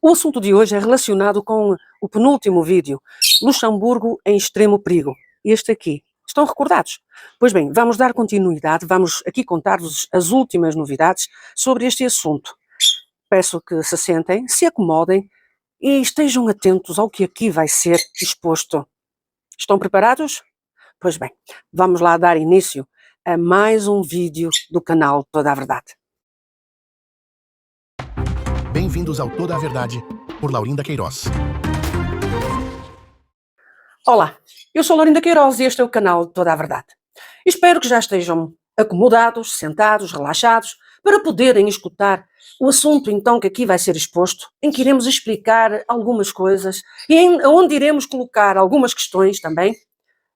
O assunto de hoje é relacionado com o penúltimo vídeo, Luxemburgo em extremo perigo. Este aqui. Estão recordados? Pois bem, vamos dar continuidade, vamos aqui contar-vos as últimas novidades sobre este assunto. Peço que se sentem, se acomodem e estejam atentos ao que aqui vai ser exposto. Estão preparados? Pois bem, vamos lá dar início a mais um vídeo do canal Toda a Verdade. Bem-vindos ao Toda a Verdade, por Laurinda Queiroz. Olá, eu sou Laurinda Queiroz e este é o canal Toda a Verdade. Espero que já estejam acomodados, sentados, relaxados, para poderem escutar o assunto então que aqui vai ser exposto, em que iremos explicar algumas coisas e onde iremos colocar algumas questões também,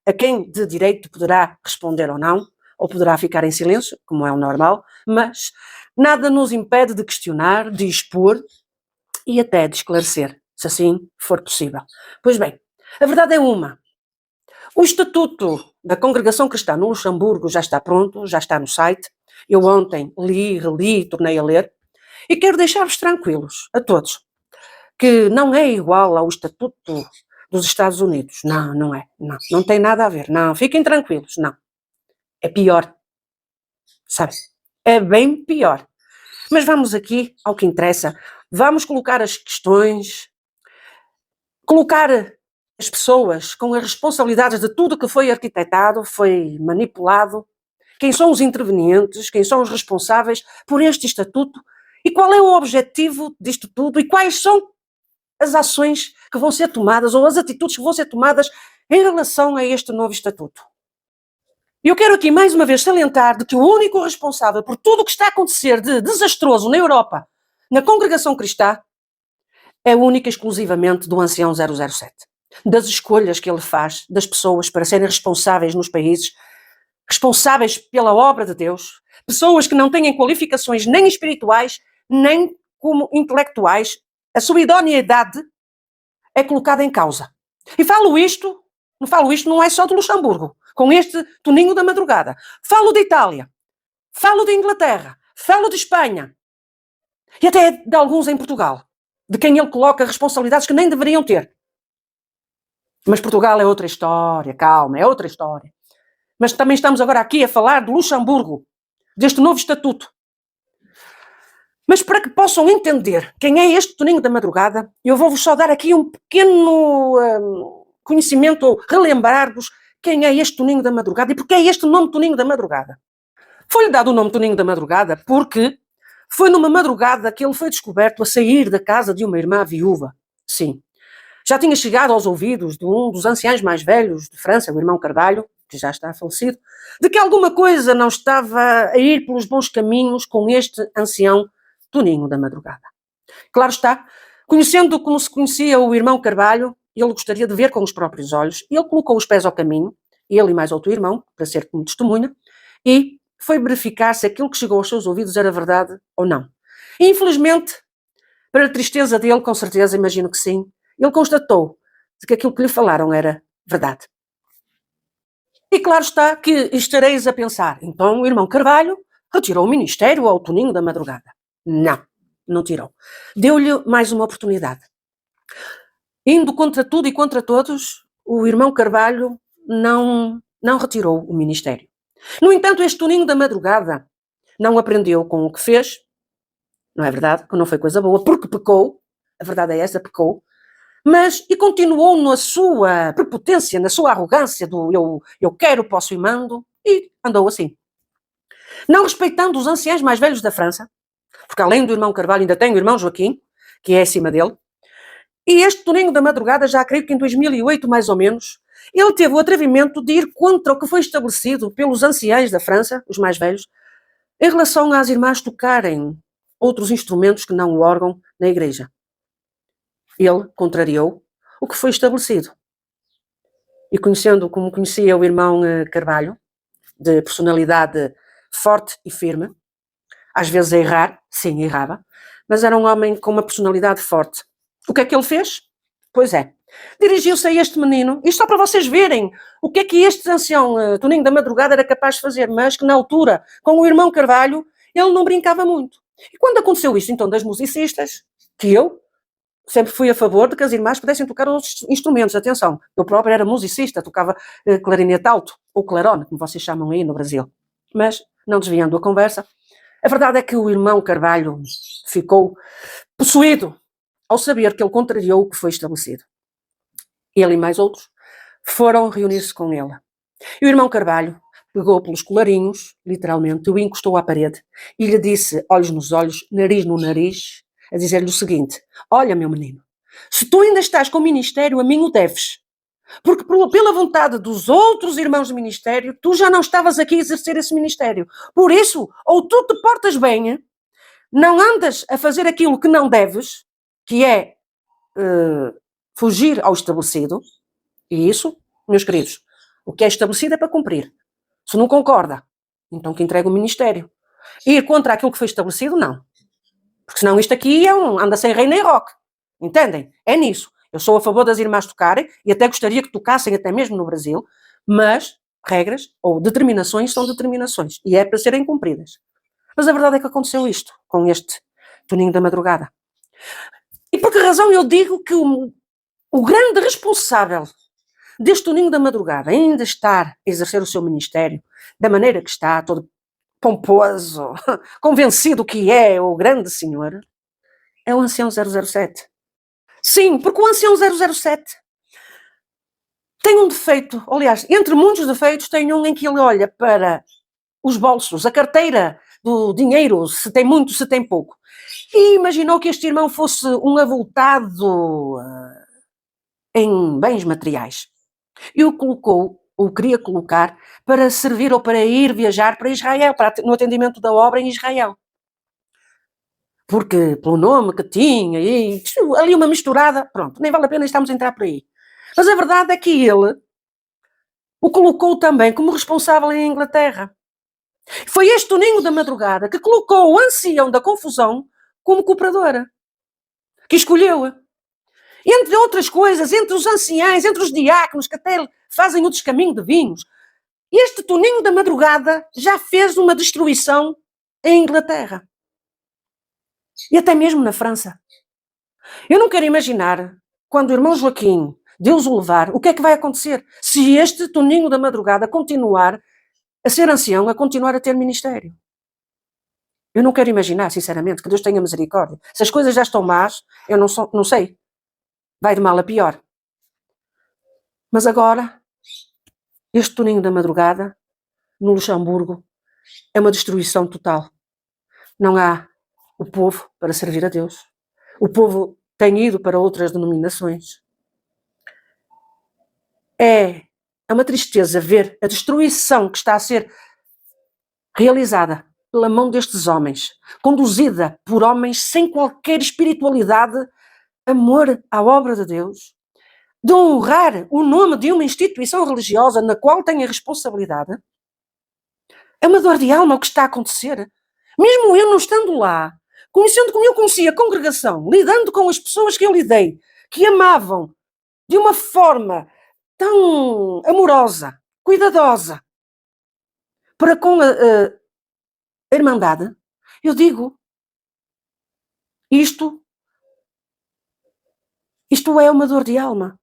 a quem de direito poderá responder ou poderá ficar em silêncio, como é o normal, mas nada nos impede de questionar, de expor e até de esclarecer, se assim for possível. Pois bem, a verdade é uma. O Estatuto da Congregação Cristã no Luxemburgo já está pronto, já está no site. Eu ontem li, reli, tornei a ler. E quero deixar-vos tranquilos, a todos, que não é igual ao Estatuto dos Estados Unidos. Não, não é. Não tem nada a ver. Não, fiquem tranquilos. Não. É pior. Sabe? É bem pior. Mas vamos aqui ao que interessa. Vamos colocar as questões, colocar as pessoas com as responsabilidades de tudo que foi arquitetado, foi manipulado, quem são os intervenientes, quem são os responsáveis por este estatuto e qual é o objetivo disto tudo e quais são as ações que vão ser tomadas ou as atitudes que vão ser tomadas em relação a este novo estatuto. E eu quero aqui mais uma vez salientar de que o único responsável por tudo o que está a acontecer de desastroso na Europa, na congregação cristã, é única e exclusivamente do ancião 007. Das escolhas que ele faz das pessoas para serem responsáveis nos países, responsáveis pela obra de Deus, pessoas que não têm qualificações nem espirituais, nem como intelectuais, a sua idoneidade é colocada em causa. E falo isto não é só de Luxemburgo, com este Toninho da Madrugada. Falo de Itália, falo de Inglaterra, falo de Espanha e até de alguns em Portugal, de quem ele coloca responsabilidades que nem deveriam ter. Mas Portugal é outra história, calma, é outra história. Mas também estamos agora aqui a falar de Luxemburgo, deste novo estatuto. Mas para que possam entender quem é este Toninho da Madrugada, eu vou-vos só dar aqui um pequeno conhecimento, ou relembrar-vos quem é este Toninho da Madrugada e porque é este nome Toninho da Madrugada. Foi-lhe dado o nome Toninho da Madrugada porque foi numa madrugada que ele foi descoberto a sair da casa de uma irmã viúva. Sim. Já tinha chegado aos ouvidos de um dos anciãos mais velhos de França, o irmão Carvalho, que já está falecido, de que alguma coisa não estava a ir pelos bons caminhos com este ancião Toninho da Madrugada. Claro está, conhecendo como se conhecia o irmão Carvalho, ele gostaria de ver com os próprios olhos, ele colocou os pés ao caminho, ele e mais outro irmão, para ser como testemunha, e foi verificar se aquilo que chegou aos seus ouvidos era verdade ou não. E, infelizmente, para a tristeza dele, com certeza, imagino que sim, ele constatou de que aquilo que lhe falaram era verdade. E claro está que estareis a pensar, então o irmão Carvalho retirou o ministério ao Toninho da Madrugada. Não tirou. Deu-lhe mais uma oportunidade. Indo contra tudo e contra todos, o irmão Carvalho não retirou o ministério. No entanto, este Toninho da Madrugada não aprendeu com o que fez, não é verdade, que não foi coisa boa, porque pecou, a verdade é essa, pecou, mas e continuou na sua prepotência, na sua arrogância do eu quero, posso e mando, e andou assim. Não respeitando os anciãos mais velhos da França, porque além do irmão Carvalho ainda tem o irmão Joaquim, que é acima dele, e este Toninho da Madrugada, já creio que em 2008 mais ou menos, ele teve o atrevimento de ir contra o que foi estabelecido pelos anciãos da França, os mais velhos, em relação às irmãs tocarem outros instrumentos que não o órgão na igreja. Ele contrariou o que foi estabelecido. E conhecendo como conhecia o irmão Carvalho, de personalidade forte e firme, às vezes a errar, sim, errava, mas era um homem com uma personalidade forte. O que é que ele fez? Pois é, dirigiu-se a este menino, e só para vocês verem o que é que este ancião Toninho da Madrugada era capaz de fazer, mas que na altura, com o irmão Carvalho, ele não brincava muito. E quando aconteceu isto, então, das musicistas, que eu sempre fui a favor de que as irmãs pudessem tocar outros instrumentos. Atenção, eu própria era musicista, tocava clarinete alto, ou clarone, como vocês chamam aí no Brasil. Mas, não desviando a conversa, a verdade é que o irmão Carvalho ficou possuído ao saber que ele contrariou o que foi estabelecido. Ele e mais outros foram reunir-se com ele. E o irmão Carvalho pegou pelos colarinhos, literalmente, o encostou à parede e lhe disse, olhos nos olhos, nariz no nariz, a dizer-lhe o seguinte: olha, meu menino, se tu ainda estás com o ministério, a mim o deves. Porque pela vontade dos outros irmãos do ministério, tu já não estavas aqui a exercer esse ministério. Por isso, ou tu te portas bem, não andas a fazer aquilo que não deves, que é fugir ao estabelecido, e isso, meus queridos, o que é estabelecido é para cumprir. Se não concorda, então que entregue o ministério. Ir contra aquilo que foi estabelecido, não. Porque senão isto aqui anda sem rei nem roque. Entendem? É nisso. Eu sou a favor das irmãs tocarem e até gostaria que tocassem até mesmo no Brasil, mas regras ou determinações são determinações e é para serem cumpridas. Mas a verdade é que aconteceu isto com este Toninho da Madrugada. E por que razão eu digo que o grande responsável deste Toninho da Madrugada ainda estar a exercer o seu ministério da maneira que está, todo pomposo, convencido que é o grande senhor, é o ancião 007. Sim, porque o ancião 007 tem um defeito, aliás, entre muitos defeitos, tem um em que ele olha para os bolsos, a carteira do dinheiro, se tem muito, se tem pouco. E imaginou que este irmão fosse um avultado em bens materiais. E o colocou, ou queria colocar, para servir ou para ir viajar para Israel, no atendimento da obra em Israel. Porque, pelo nome que tinha, e ali uma misturada, pronto, nem vale a pena estarmos a entrar por aí. Mas a verdade é que ele o colocou também como responsável em Inglaterra. Foi este Toninho da Madrugada que colocou o ancião da confusão como cooperadora, que escolheu. Entre outras coisas, entre os anciães, entre os diáconos, que até fazem o descaminho de vinhos, este Toninho da Madrugada já fez uma destruição em Inglaterra. E até mesmo na França. Eu não quero imaginar, quando o irmão Joaquim, Deus o levar, o que é que vai acontecer se este Toninho da Madrugada continuar a ser ancião, a continuar a ter ministério. Eu não quero imaginar, sinceramente, que Deus tenha misericórdia. Se as coisas já estão más, eu não sei. Vai de mal a pior. Mas agora, este Toninho da Madrugada, no Luxemburgo, é uma destruição total. Não há o povo para servir a Deus. O povo tem ido para outras denominações. É uma tristeza ver a destruição que está a ser realizada pela mão destes homens, conduzida por homens sem qualquer espiritualidade, amor à obra de Deus, de honrar o nome de uma instituição religiosa na qual tem a responsabilidade. É uma dor de alma o que está a acontecer. Mesmo eu não estando lá, conhecendo como eu conhecia a congregação, lidando com as pessoas que eu lidei, que amavam de uma forma tão amorosa, cuidadosa, para com a Irmandade, eu digo, isto é uma dor de alma.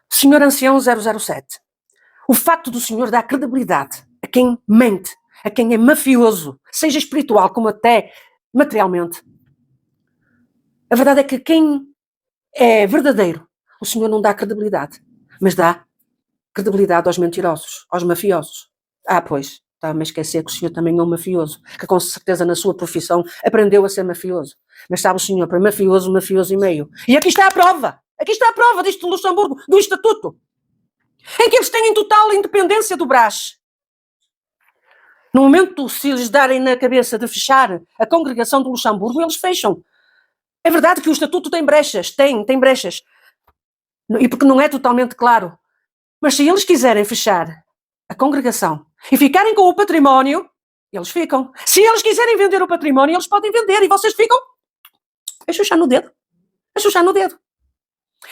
Senhor Ancião 007, o facto do senhor dar credibilidade a quem mente, a quem é mafioso, seja espiritual como até materialmente. A verdade é que quem é verdadeiro, o senhor não dá credibilidade, mas dá credibilidade aos mentirosos, aos mafiosos. Pois, estava-me a esquecer que o senhor também é um mafioso, que com certeza na sua profissão aprendeu a ser mafioso. Mas sabe o senhor, para mafioso, mafioso e meio. E aqui está a prova disto do Luxemburgo, do Estatuto, em que eles têm total independência do Brás. No momento, se lhes darem na cabeça de fechar a congregação do Luxemburgo, eles fecham. É verdade que o Estatuto tem brechas, tem brechas. E porque não é totalmente claro. Mas se eles quiserem fechar a congregação e ficarem com o património, eles ficam. Se eles quiserem vender o património, eles podem vender e vocês ficam a chuchar no dedo. A chuchar no dedo.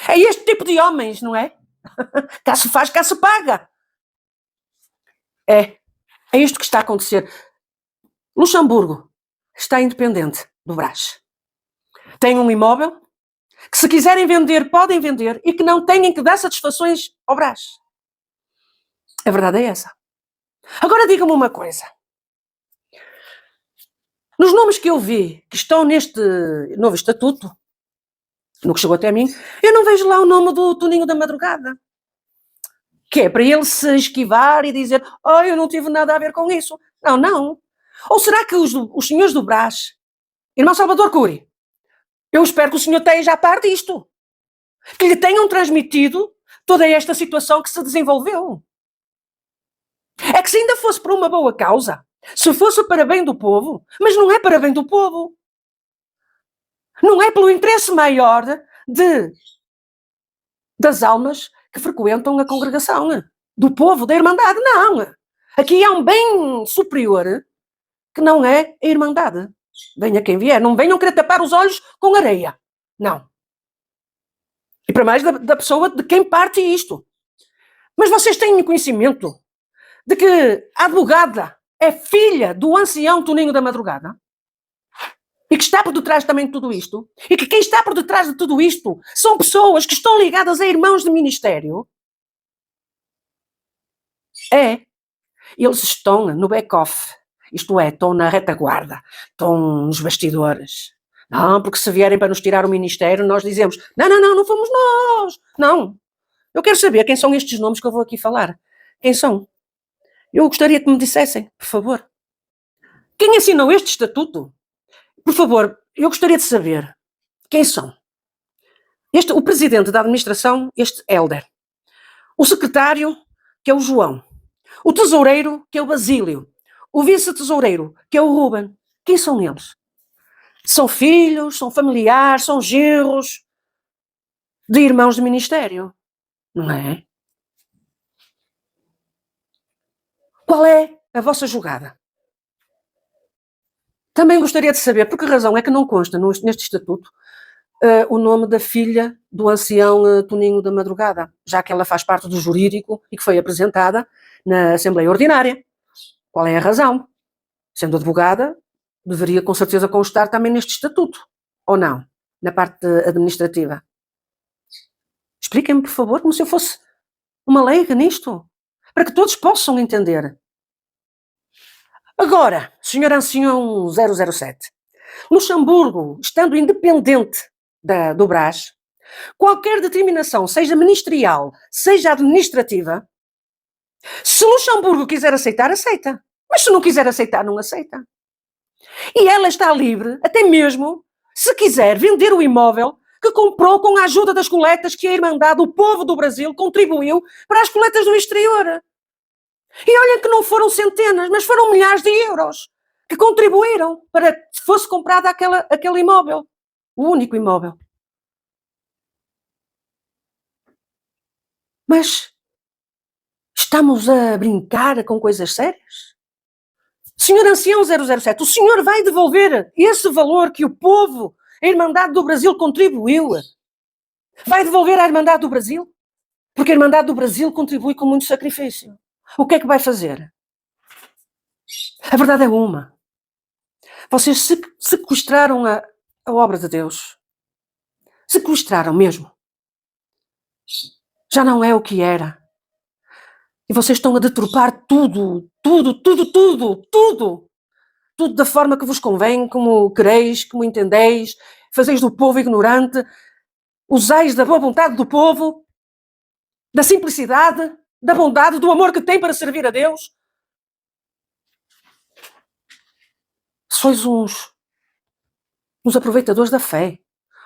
É este tipo de homens, não é? Cá se faz, cá se paga. É isto que está a acontecer. Luxemburgo está independente do Brás. Tem um imóvel, que se quiserem vender, podem vender e que não têm que dar satisfações ao Brás. A verdade é essa. Agora diga-me uma coisa. Nos nomes que eu vi, que estão neste novo estatuto, no que chegou até a mim, eu não vejo lá o nome do Toninho da Madrugada. Que é para ele se esquivar e dizer, eu não tive nada a ver com isso. Não, não. Ou será que os senhores do Brás, irmão Salvador Cury, eu espero que o senhor esteja a par disto, que lhe tenham transmitido toda esta situação que se desenvolveu. É que se ainda fosse por uma boa causa, se fosse para bem do povo, mas não é para bem do povo. Não é pelo interesse maior das almas que frequentam a congregação, do povo, da Irmandade, não. Aqui há um bem superior que não é a Irmandade. Venha quem vier, não venham querer tapar os olhos com areia. Não. E para mais da pessoa de quem parte isto. Mas vocês têm conhecimento de que a advogada é filha do ancião Toninho da Madrugada? E que está por detrás também de tudo isto? E que quem está por detrás de tudo isto são pessoas que estão ligadas a irmãos de ministério? Eles estão no back-off. Isto é, estão na retaguarda. Estão nos bastidores. Não, porque se vierem para nos tirar o ministério, nós dizemos, não fomos nós. Não. Eu quero saber quem são estes nomes que eu vou aqui falar. Quem são? Eu gostaria que me dissessem, por favor. Quem assinou este estatuto? Por favor, eu gostaria de saber quem são. O presidente da administração, este Hélder. O secretário, que é o João. O tesoureiro, que é o Basílio. O vice-tesoureiro, que é o Ruben. Quem são eles? São filhos, são familiares, são genros de irmãos de ministério. Não é? Qual é a vossa jogada? Também gostaria de saber por que razão é que não consta neste estatuto o nome da filha do ancião Toninho da Madrugada, já que ela faz parte do jurídico e que foi apresentada na Assembleia Ordinária. Qual é a razão? Sendo advogada, deveria com certeza constar também neste estatuto, ou não? Na parte administrativa. Expliquem-me, por favor, como se eu fosse uma leiga nisto, para que todos possam entender. Agora, Sr. Ancião 007, Luxemburgo, estando independente do Brás, qualquer determinação, seja ministerial, seja administrativa, se Luxemburgo quiser aceitar, aceita. Mas se não quiser aceitar, não aceita. E ela está livre, até mesmo, se quiser vender o imóvel que comprou com a ajuda das coletas que a Irmandade, o povo do Brasil, contribuiu para as coletas do exterior. E olhem que não foram centenas, mas foram milhares de euros que contribuíram para que fosse comprado aquele imóvel. O único imóvel. Mas estamos a brincar com coisas sérias? Senhor Ancião 007, o senhor vai devolver esse valor que o povo, a Irmandade do Brasil, contribuiu? Vai devolver à Irmandade do Brasil? Porque a Irmandade do Brasil contribui com muito sacrifício. O que é que vai fazer? A verdade é uma. Vocês sequestraram a obra de Deus. Sequestraram mesmo. Já não é o que era. E vocês estão a deturpar tudo da forma que vos convém, como quereis, como entendeis, fazeis do povo ignorante, usais da boa vontade do povo, da simplicidade, da bondade, do amor que tem para servir a Deus. Sois uns aproveitadores da fé,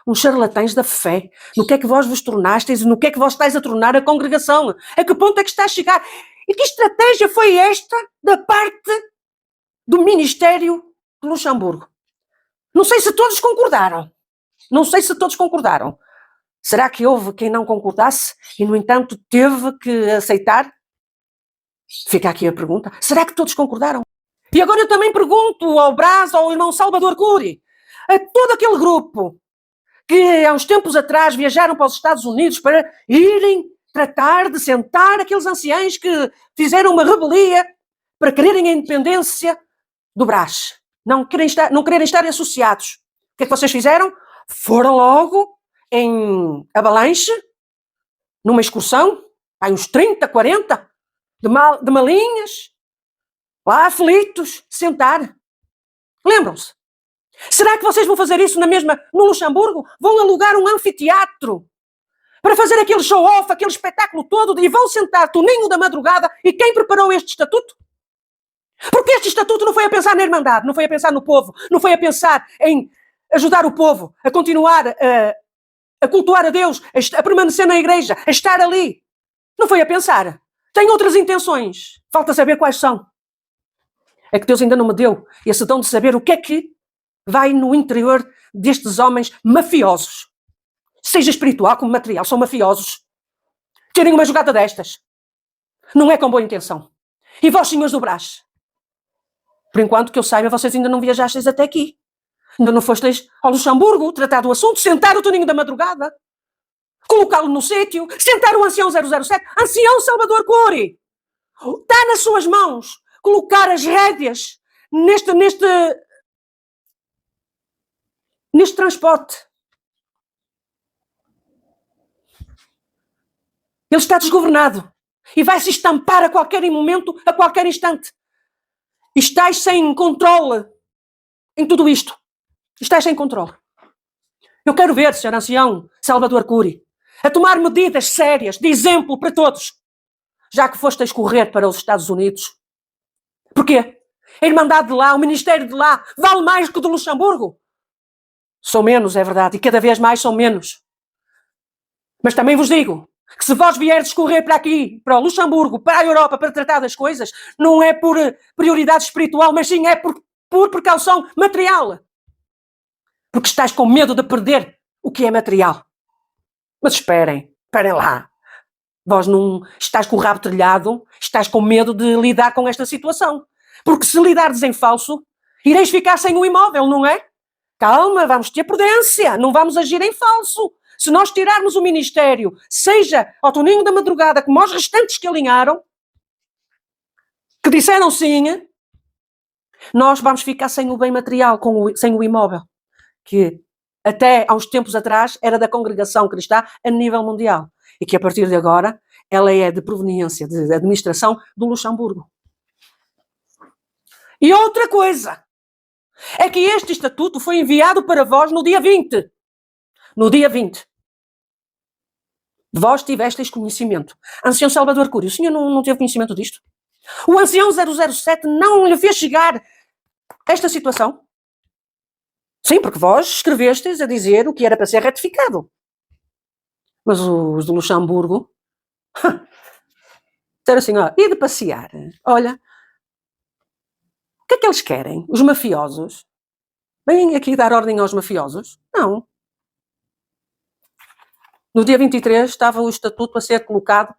uns charlatães da fé. No que é que vós vos tornastes e no que é que vós estáis a tornar a congregação? A que ponto é que está a chegar? E que estratégia foi esta da parte do Ministério de Luxemburgo? Não sei se todos concordaram. Será que houve quem não concordasse e, no entanto, teve que aceitar? Fica aqui a pergunta. Será que todos concordaram? E agora eu também pergunto ao Brás, ao irmão Salvador Cury, a todo aquele grupo que há uns tempos atrás viajaram para os Estados Unidos para irem tratar de sentar aqueles anciães que fizeram uma rebelia para quererem a independência do Brás. Não quererem estar associados. O que é que vocês fizeram? Foram logo em avalanche, numa excursão, há uns 30, 40, de malinhas, lá aflitos, sentar. Lembram-se? Será que vocês vão fazer isso no Luxemburgo? Vão alugar um anfiteatro para fazer aquele show-off, aquele espetáculo todo, e vão sentar Toninho da Madrugada e quem preparou este estatuto? Porque este estatuto não foi a pensar na Irmandade, não foi a pensar no povo, não foi a pensar em ajudar o povo a continuar a cultuar a Deus, a permanecer na igreja, a estar ali. Não foi a pensar. Tem outras intenções. Falta saber quais são. É que Deus ainda não me deu esse dom de saber o que é que vai no interior destes homens mafiosos. Seja espiritual como material, são mafiosos. Terem uma jogada destas. Não é com boa intenção. E vós, senhores do Brás, por enquanto que eu saiba, vocês ainda não viajasteis até aqui. Ainda não fosteis ao Luxemburgo tratar do assunto, sentar o Toninho da Madrugada, colocá-lo no sítio, sentar o ancião 007, ancião Salvador Cury. Está nas suas mãos colocar as rédeas neste transporte. Ele está desgovernado e vai se estampar a qualquer momento, a qualquer instante. E estáis sem controle em tudo isto. Estáis sem controle. Eu quero ver, Sr. Ancião Salvador Cury, a tomar medidas sérias, de exemplo para todos, já que fosteis correr para os Estados Unidos. Porquê? A Irmandade de lá, o Ministério de lá, vale mais que o do Luxemburgo? São menos, é verdade, e cada vez mais são menos. Mas também vos digo que se vós vierdes correr para aqui, para o Luxemburgo, para a Europa, para tratar das coisas, não é por prioridade espiritual, mas sim é por precaução material. Porque estás com medo de perder o que é material. Mas esperem lá. Vós não estás com o rabo telhado, estás com medo de lidar com esta situação. Porque se lidardes em falso, ireis ficar sem o imóvel, não é? Calma, vamos ter prudência, não vamos agir em falso. Se nós tirarmos o ministério, seja ao Toninho da Madrugada, como aos restantes que alinharam, que disseram sim, nós vamos ficar sem o bem material, sem o imóvel, que até há uns tempos atrás era da congregação cristã a nível mundial e que a partir de agora ela é de proveniência, de administração do Luxemburgo. E outra coisa é que este estatuto foi enviado para vós no dia 20. No dia 20. Vós tivestes conhecimento. Ancião Salvador Cury, o senhor não teve conhecimento disto? O ancião 007 não lhe fez chegar esta situação? Sim, porque vós escrevestes a dizer o que era para ser retificado. Mas os do Luxemburgo disseram assim, e de passear? Olha, o que é que eles querem? Os mafiosos? Vêm aqui dar ordem aos mafiosos? Não. No dia 23 estava o estatuto a ser colocado,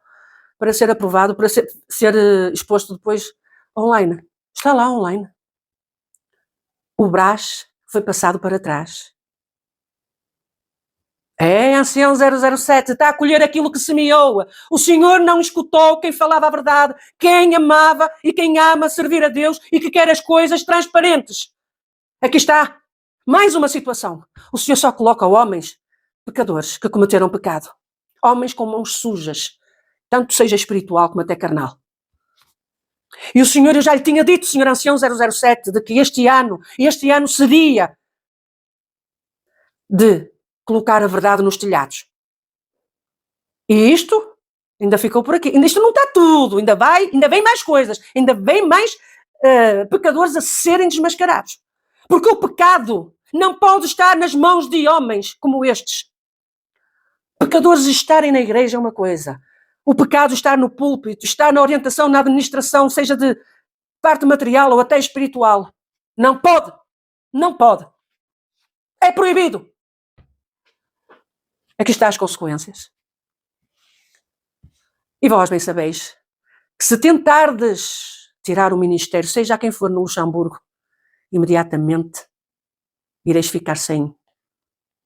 para ser aprovado, para ser exposto depois online. Está lá online. O Brás foi passado para trás. Ancião 007, está a colher aquilo que semeou. O senhor não escutou quem falava a verdade, quem amava e quem ama servir a Deus e que quer as coisas transparentes. Aqui está. Mais uma situação. O senhor só coloca homens pecadores que cometeram pecado. Homens com mãos sujas, tanto seja espiritual como até carnal. E o senhor, eu já lhe tinha dito, senhor ancião 007, de que este ano seria de colocar a verdade nos telhados. E isto ainda ficou por aqui. Isto não está tudo, ainda vem mais coisas, ainda vem mais pecadores a serem desmascarados. Porque o pecado não pode estar nas mãos de homens como estes. Pecadores estarem na igreja é uma coisa. O pecado estar no púlpito, estar na orientação, na administração, seja de parte material ou até espiritual. Não pode. Não pode. É proibido. Aqui estão as consequências. E vós bem sabeis que se tentardes tirar o ministério, seja a quem for no Luxemburgo, imediatamente ireis ficar sem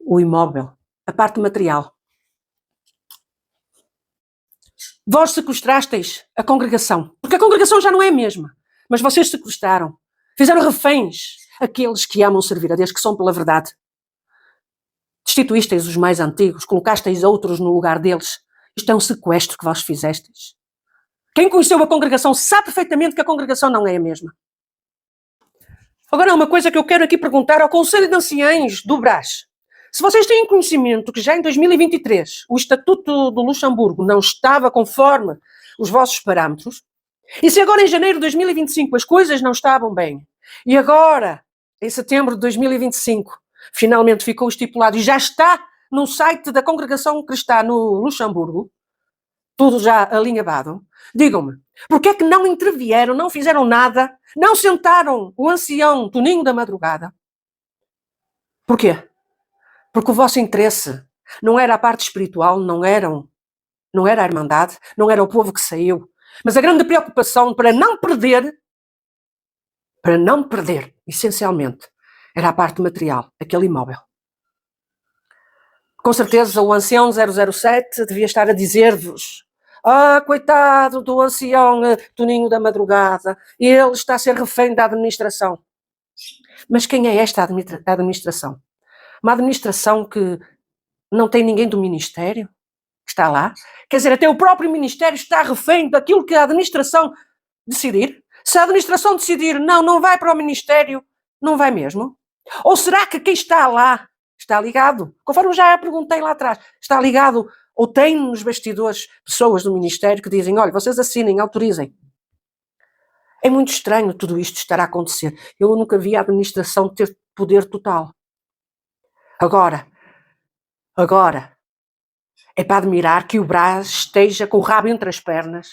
o imóvel, a parte material. Vós sequestrasteis a congregação, porque a congregação já não é a mesma, mas vocês sequestraram, fizeram reféns aqueles que amam servir a Deus, que são pela verdade. Destituísteis os mais antigos, colocasteis outros no lugar deles. Isto é um sequestro que vós fizestes. Quem conheceu a congregação sabe perfeitamente que a congregação não é a mesma. Agora, há uma coisa que eu quero aqui perguntar ao Conselho de Anciães do Brás. Se vocês têm conhecimento que já em 2023 o Estatuto do Luxemburgo não estava conforme os vossos parâmetros, e se agora em janeiro de 2025 as coisas não estavam bem, e agora, em setembro de 2025, finalmente ficou estipulado e já está no site da Congregação Cristã no Luxemburgo, tudo já alinhavado, digam-me, porque é que não intervieram, não fizeram nada, não sentaram o ancião Toninho da Madrugada? Porquê? Porque o vosso interesse não era a parte espiritual, não era a Irmandade, não era o povo que saiu, mas a grande preocupação para não perder, essencialmente, era a parte material, aquele imóvel. Com certeza o ancião 007 devia estar a dizer-vos: coitado do ancião Toninho da Madrugada, ele está a ser refém da administração. Mas quem é esta administração? Uma administração que não tem ninguém do ministério que está lá? Quer dizer, até o próprio ministério está refém daquilo que a administração decidir? Se a administração decidir não vai para o ministério, não vai mesmo? Ou será que quem está lá está ligado? Conforme eu já perguntei lá atrás, está ligado ou tem nos bastidores pessoas do ministério que dizem: olha, vocês assinem, autorizem. É muito estranho tudo isto estar a acontecer. Eu nunca vi a administração ter poder total. Agora, é para admirar que o Brás esteja com o rabo entre as pernas,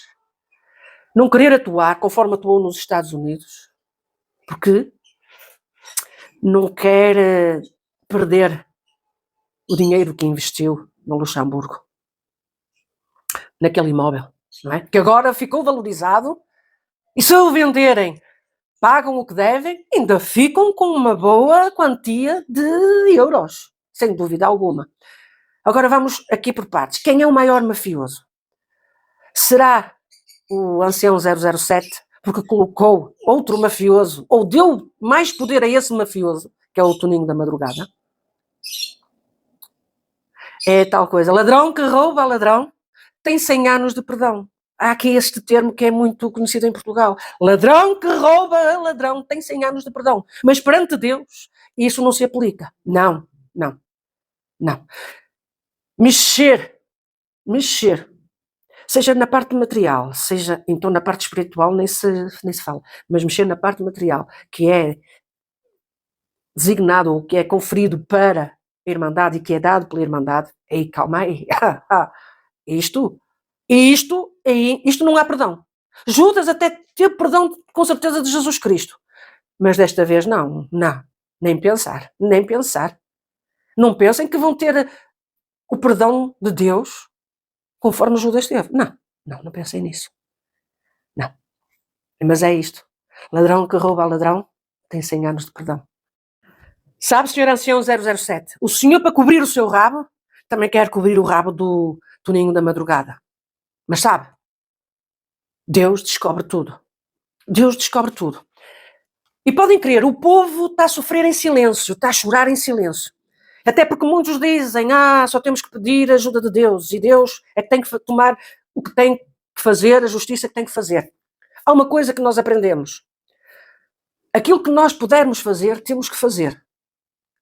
não querer atuar conforme atuou nos Estados Unidos, porque não quer perder o dinheiro que investiu no Luxemburgo, naquele imóvel, não é? Que agora ficou valorizado e se o venderem, pagam o que devem, ainda ficam com uma boa quantia de euros, sem dúvida alguma. Agora vamos aqui por partes. Quem é o maior mafioso? Será o ancião 007, porque colocou outro mafioso, ou deu mais poder a esse mafioso, que é o Toninho da Madrugada? É tal coisa. Ladrão que rouba a ladrão tem 100 anos de perdão. Há aqui este termo que é muito conhecido em Portugal. Ladrão que rouba a ladrão tem 100 anos de perdão. Mas perante Deus, isso não se aplica. Não. Mexer, seja na parte material, seja então na parte espiritual, nem se fala, mas mexer na parte material, que é designado ou que é conferido para a Irmandade e que é dado pela Irmandade, aí calma aí, isto não há perdão. Judas até teve perdão com certeza de Jesus Cristo, mas desta vez não, nem pensar. Não pensem que vão ter o perdão de Deus conforme Judas teve. Não pensei nisso. Não. Mas é isto. Ladrão que rouba a ladrão tem 100 anos de perdão. Sabe, senhor ancião 007, o senhor, para cobrir o seu rabo, também quer cobrir o rabo do Toninho da Madrugada. Mas sabe, Deus descobre tudo. E podem crer, o povo está a sofrer em silêncio, está a chorar em silêncio. Até porque muitos dizem, só temos que pedir a ajuda de Deus, e Deus é que tem que tomar o que tem que fazer, a justiça que tem que fazer. Há uma coisa que nós aprendemos. Aquilo que nós pudermos fazer, temos que fazer.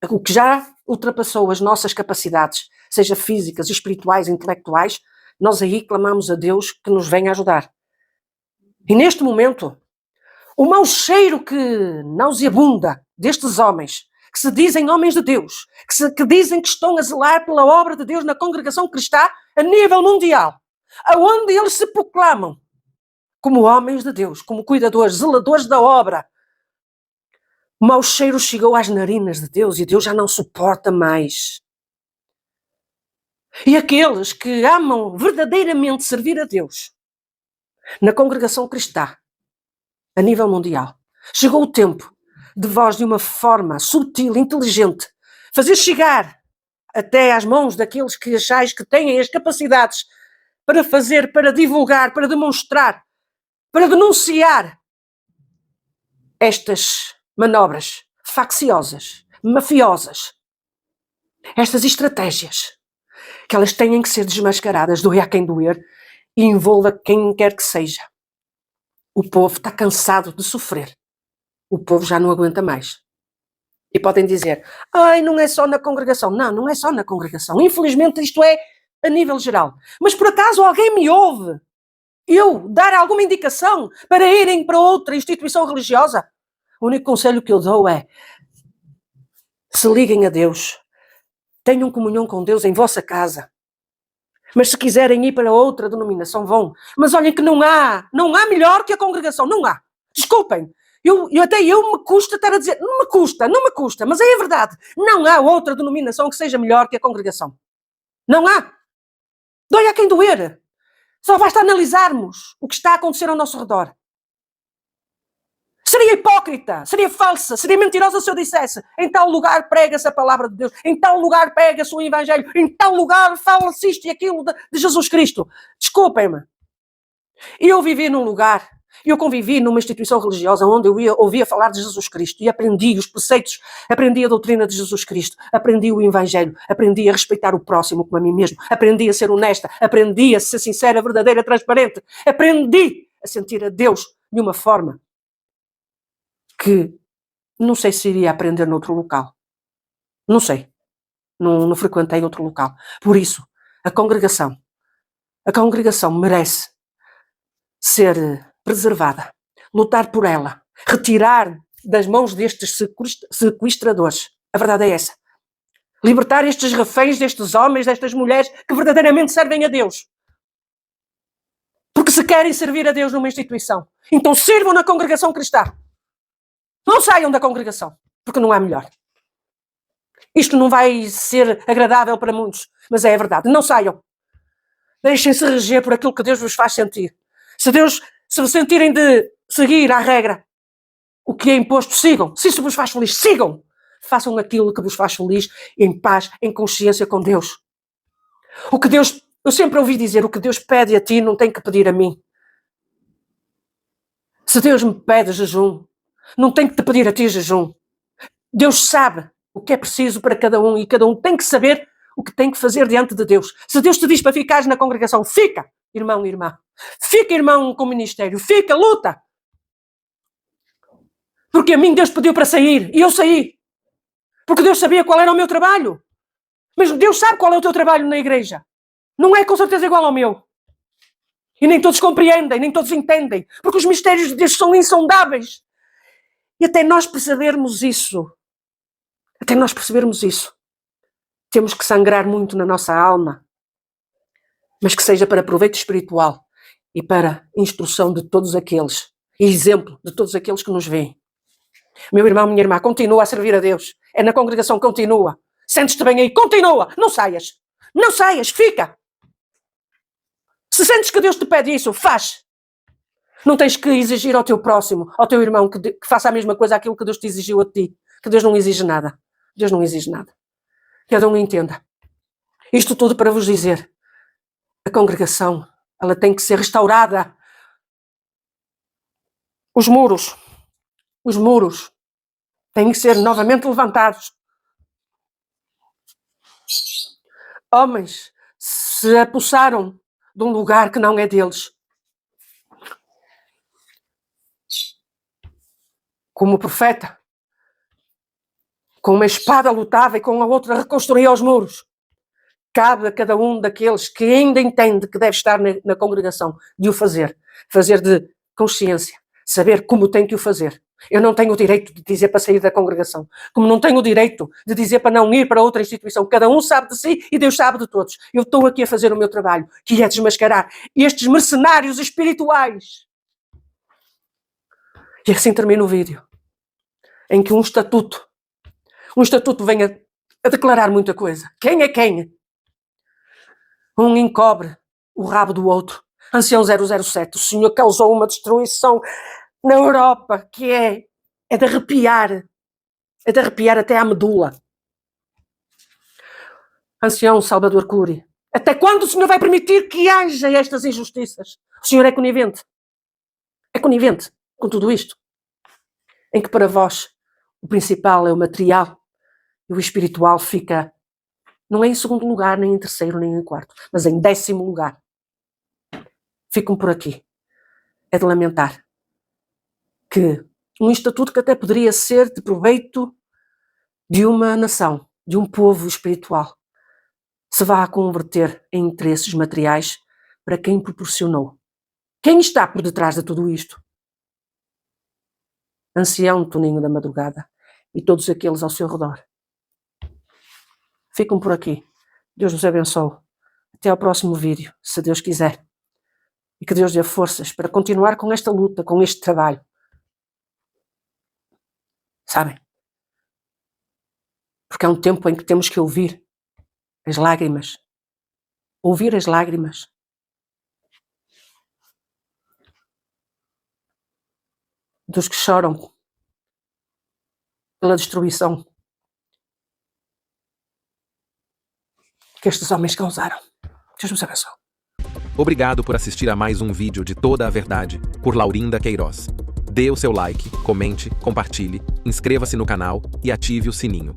O que já ultrapassou as nossas capacidades, seja físicas, espirituais, intelectuais, nós aí clamamos a Deus que nos venha ajudar. E neste momento, o mau cheiro que nauseabunda destes homens, que se dizem homens de Deus, que dizem que estão a zelar pela obra de Deus na congregação cristã a nível mundial, aonde eles se proclamam como homens de Deus, como cuidadores, zeladores da obra. O mau cheiro chegou às narinas de Deus e Deus já não suporta mais. E aqueles que amam verdadeiramente servir a Deus na congregação cristã a nível mundial, chegou o tempo de vós, de uma forma sutil, inteligente, fazer chegar até às mãos daqueles que achais que têm as capacidades para fazer, para divulgar, para demonstrar, para denunciar estas manobras facciosas, mafiosas, Estas estratégias, que elas têm que ser desmascaradas, doer a quem doer, e envolva quem quer que seja. O povo está cansado de sofrer. O povo já não aguenta mais. E podem dizer, ai, não é só na congregação. Não, não é só na congregação. Infelizmente isto é a nível geral. Mas por acaso alguém me ouve eu dar alguma indicação para irem para outra instituição religiosa? O único conselho que eu dou é, se liguem a Deus, tenham comunhão com Deus em vossa casa. Mas se quiserem ir para outra denominação, vão. Mas olhem que não há melhor que a congregação, não há. Desculpem, eu me custa estar a dizer, não me custa, mas é a verdade. Não há outra denominação que seja melhor que a congregação. Não há. Dói a quem doer. Só basta analisarmos o que está a acontecer ao nosso redor. Seria hipócrita, seria falsa, seria mentirosa se eu dissesse, em tal lugar prega-se a palavra de Deus, em tal lugar prega-se o Evangelho, em tal lugar fala-se isto e aquilo de Jesus Cristo. Desculpem-me. Eu vivi num lugar, eu convivi numa instituição religiosa onde eu ouvia falar de Jesus Cristo e aprendi os preceitos, aprendi a doutrina de Jesus Cristo, aprendi o Evangelho, aprendi a respeitar o próximo como a mim mesmo, aprendi a ser honesta, aprendi a ser sincera, verdadeira, transparente, aprendi a sentir a Deus de uma forma que não sei se iria aprender noutro local. Não sei. Não frequentei outro local. Por isso, a congregação merece ser preservada, lutar por ela, retirar das mãos destes sequestradores. A verdade é essa. Libertar estes reféns, destes homens, destas mulheres que verdadeiramente servem a Deus. Porque se querem servir a Deus numa instituição, então sirvam na congregação cristã. Não saiam da congregação, porque não há melhor. Isto não vai ser agradável para muitos, mas é a verdade. Não saiam. Deixem-se reger por aquilo que Deus vos faz sentir. Se sentirem de seguir à regra o que é imposto, sigam. Se isso vos faz feliz, sigam. Façam aquilo que vos faz feliz, em paz, em consciência com Deus. Eu sempre ouvi dizer, o que Deus pede a ti não tem que pedir a mim. Se Deus me pede jejum, não tem que te pedir a ti jejum. Deus sabe o que é preciso para cada um e cada um tem que saber o que tem que fazer diante de Deus. Se Deus te diz para ficares na congregação, fica, irmão e irmã. Fica, irmão, com o ministério. Fica, luta. Porque a mim Deus pediu para sair e eu saí. Porque Deus sabia qual era o meu trabalho. Mas Deus sabe qual é o teu trabalho na igreja. Não é com certeza igual ao meu. E nem todos compreendem, nem todos entendem. Porque os mistérios de Deus são insondáveis. E até nós percebermos isso, temos que sangrar muito na nossa alma, mas que seja para proveito espiritual e para instrução de todos aqueles, e exemplo de todos aqueles que nos veem. Meu irmão, minha irmã, continua a servir a Deus. É na congregação, continua. Sentes-te bem aí, continua. Não saias, fica. Se sentes que Deus te pede isso, faz. Não tens que exigir ao teu próximo, ao teu irmão, que faça a mesma coisa aquilo que Deus te exigiu a ti. Que Deus não exige nada. Deus não exige nada. Cada um entenda. Isto tudo para vos dizer. A congregação, ela tem que ser restaurada. Os muros têm que ser novamente levantados. Homens se apossaram de um lugar que não é deles. Como o profeta, com uma espada lutava e com a outra reconstruía os muros. Cabe a cada um daqueles que ainda entende que deve estar na congregação de o fazer de consciência, saber como tem que o fazer. Eu não tenho o direito de dizer para sair da congregação, como não tenho o direito de dizer para não ir para outra instituição. Cada um sabe de si e Deus sabe de todos. Eu estou aqui a fazer o meu trabalho, que é desmascarar estes mercenários espirituais. E assim termina o vídeo, em que um estatuto vem a declarar muita coisa. Quem é quem? Um encobre o rabo do outro. Ancião 007, o senhor causou uma destruição na Europa que é de arrepiar até à medula. Ancião Salvador Cury, até quando o senhor vai permitir que haja estas injustiças? O senhor é conivente com tudo isto, em que para vós o principal é o material e o espiritual fica Não é em segundo lugar, nem em terceiro, nem em quarto, mas em 10º lugar. Ficam por aqui. É de lamentar que um estatuto que até poderia ser de proveito de uma nação, de um povo espiritual, se vá a converter em interesses materiais para quem proporcionou. Quem está por detrás de tudo isto? Ancião Toninho da Madrugada e todos aqueles ao seu redor. Ficam por aqui. Deus vos abençoe. Até ao próximo vídeo, se Deus quiser. E que Deus dê forças para continuar com esta luta, com este trabalho. Sabem? Porque é um tempo em que temos que ouvir as lágrimas. Ouvir as lágrimas. Dos que choram pela destruição que estes homens causaram. Deus nos abençoe. Obrigado por assistir a mais um vídeo de Toda a Verdade, por Laurinda Queiroz. Dê o seu like, comente, compartilhe, inscreva-se no canal e ative o sininho.